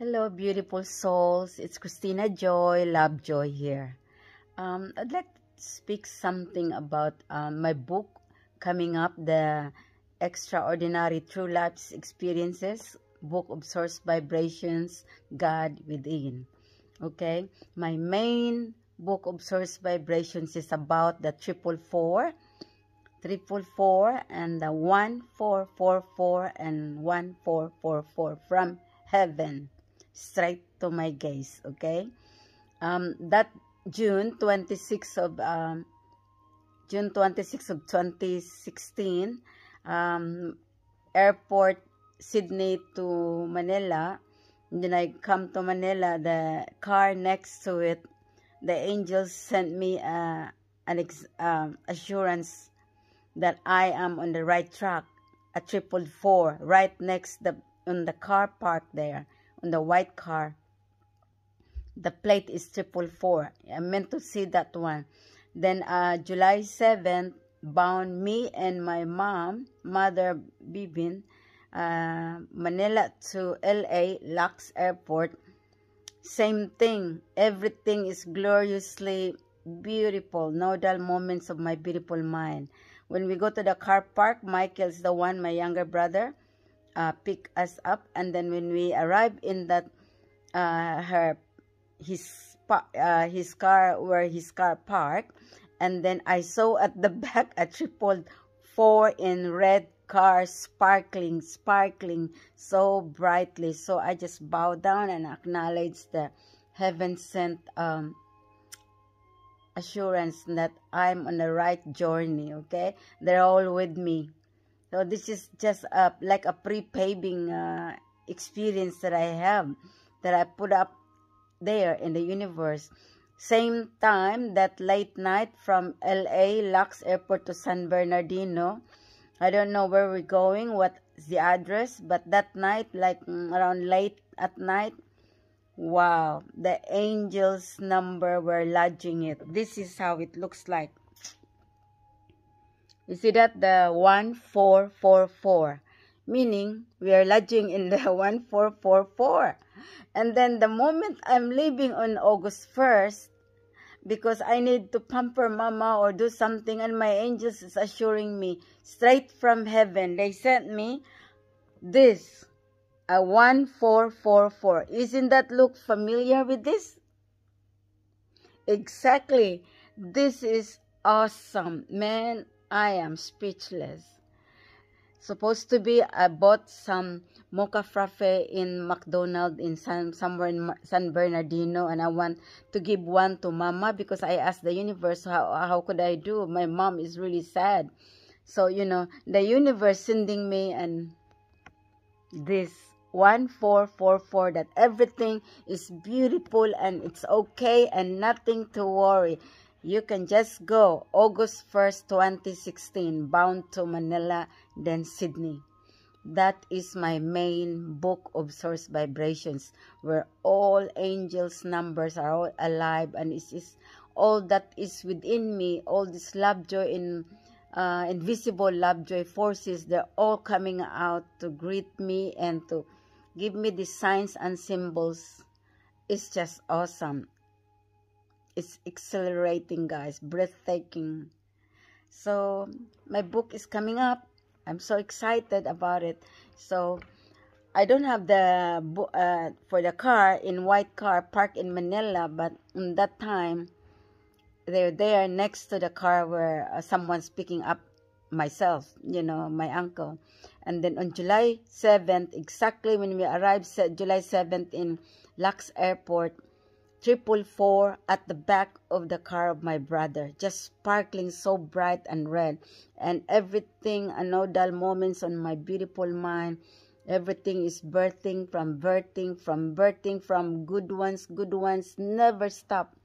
Hello, beautiful souls. It's Christina Joy, Love Joy here. I'd like to speak something about my book coming up, The Extraordinary True Life's Experiences, Book of Source Vibrations, God Within. Okay, my main book of Source Vibrations is about the 444, and the 1444 and 1444 from heaven straight to my gaze. Okay, that June 26th of 2016, airport Sydney to Manila. And then I come to Manila, the car next to it, the angels sent me an assurance that I am on the right track, a 444, right next on the car park there, on the white car. The plate is 444. I meant to see that one. Then July 7th, bound me and my mother Bibin, Manila to LA, Lux Airport. Same thing. Everything is gloriously beautiful. No dull moments of my beautiful mind. When we go to the car park, Michael's the one, my younger brother, pick us up. And then when we arrive in that, his car, where his car parked, and then I saw at the back a 444 in red car, sparkling so brightly. So I just bow down and acknowledge the heaven sent assurance that I'm on the right journey. Okay, they're all with me. So this is just like a pre-paving experience that I have, that I put up there in the universe. Same time, that late night from LA, Lux Airport to San Bernardino. I don't know where we're going, what's the address, but that night, like around late at night, wow, the angels number were lodging it. This is how it looks like. You see that? The 1444, meaning we are lodging in the 1444. And then the moment I'm leaving on August 1st, because I need to pamper mama or do something, and my angels is assuring me straight from heaven, they sent me this, a 1444. Isn't that look familiar with this? Exactly. This is awesome. Man, I am speechless. Supposed to be, I bought some mocha frappe in McDonald's in somewhere in San Bernardino, and I want to give one to mama, because I asked the universe, how could I do? My mom is really sad. So, the universe sending me and this 1444, that everything is beautiful and it's okay and nothing to worry. You can just go August 1st, 2016, bound to Manila, then Sydney. That is my main book of Source Vibrations, where all angels' numbers are all alive, and it is all that is within me, all this love, joy, invisible love, joy forces, they're all coming out to greet me and to give me the signs and symbols. It's just awesome. It's exhilarating, guys, breathtaking. So my book is coming up. I'm so excited about it. So I don't have the for the car, in white car parked in Manila, but in that time they're there next to the car where someone's picking up myself, my uncle. And then on July 7th, exactly when we arrived, July 7th in Lux Airport, 444 at the back of the car of my brother, just sparkling so bright and red, and everything, no dull moments on my beautiful mind. Everything is birthing from good ones, never stop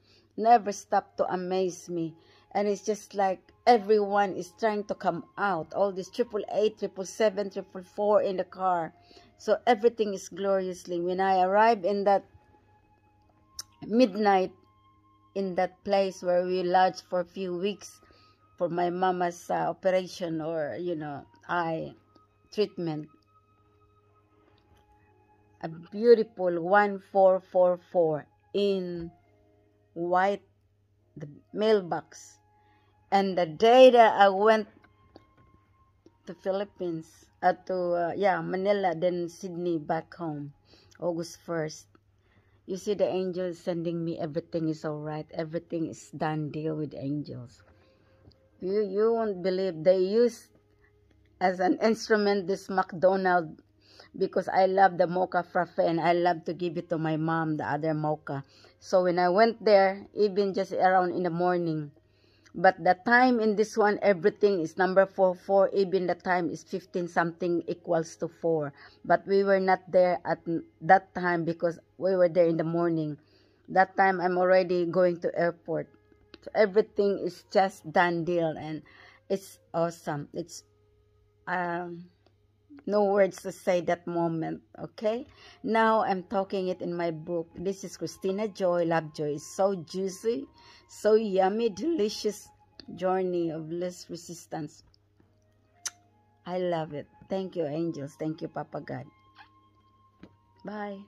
to amaze me. And it's just like everyone is trying to come out, all this 888, 777, 444 in the car. So everything is gloriously. When I arrived in that midnight, in that place where we lodged for a few weeks for my mama's operation, or eye treatment, a beautiful 1444 in white, the mailbox. And the day that I went to Philippines, Manila, then Sydney, back home, August 1st. You see the angels sending me, everything is alright, everything is done deal with angels. You won't believe they use as an instrument this McDonald's, because I love the mocha frappe and I love to give it to my mom, the other mocha. So when I went there, even just around in the morning, but the time in this one, everything is number 4, even the time is 15 something equals to 4. But we were not there at that time because we were there in the morning. That time I'm already going to airport. So everything is just done deal and it's awesome. It's no words to say that moment, okay? Now I'm talking it in my book. This is Christina Joy. Lovejoy is so juicy, so yummy, delicious journey of less resistance. I love it. Thank you, angels. Thank you, Papa God. Bye.